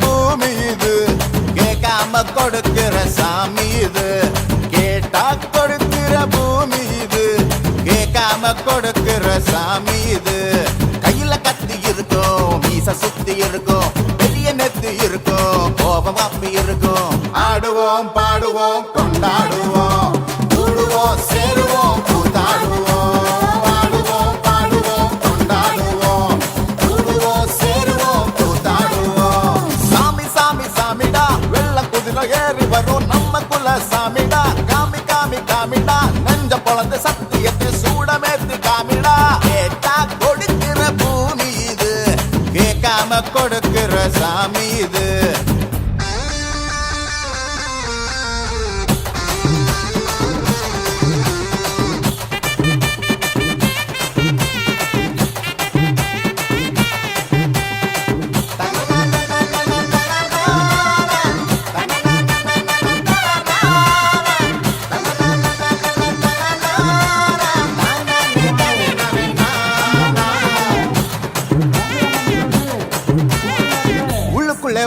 பூமி இது, கேட்காம கொடுக்கிற சாமி இது. கேட்டா கொடுக்கிற பூமி இது, கேட்காம கொடுக்கிற சாமி இது. கையில கத்தி இருக்கும், மீச சுத்தி இருக்கும், பெரிய நெத்தி இருக்கும், கோபம் அப்பி இருக்கும். ஆடுவோம் பாடுவோம் கொண்டாடுவோம், கூடுவோம் சேருவோம் கூத்தாடுவோம். ஆடுவோம் பாடுவோம் கொண்டாடுவோம், கூடுவோம் சேருவோம் கூத்தாடுவோம். சாமி சாமி சாமிடா, வெள்ள குதிரை ஏறி வரும் நம்ம குல சாமிடா. காமி காமி காமிடா, நெஞ்ச பொழந்த சத்தியத்தை சூடமேத்து காமிடா. கேட்டா கொடுக்கிற பூமி இது, கேட்காம கொடுக்கிற சாமி இது.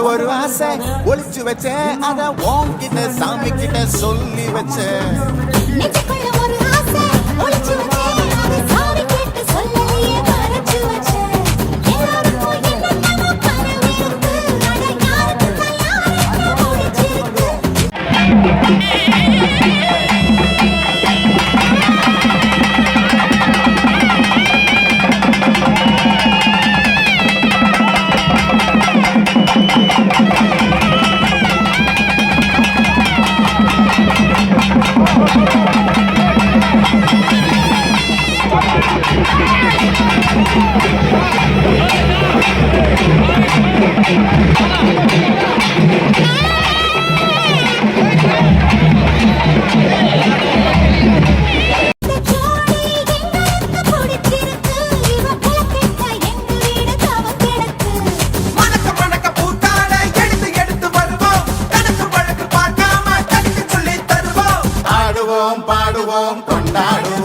ஒரு ஆசை ஒளிச்சு வச்சேன், அத உன்கிட்ட சாமி கிட்ட சொல்லி வச்சேன். பாடுவோம் கொண்டாடுவோம்.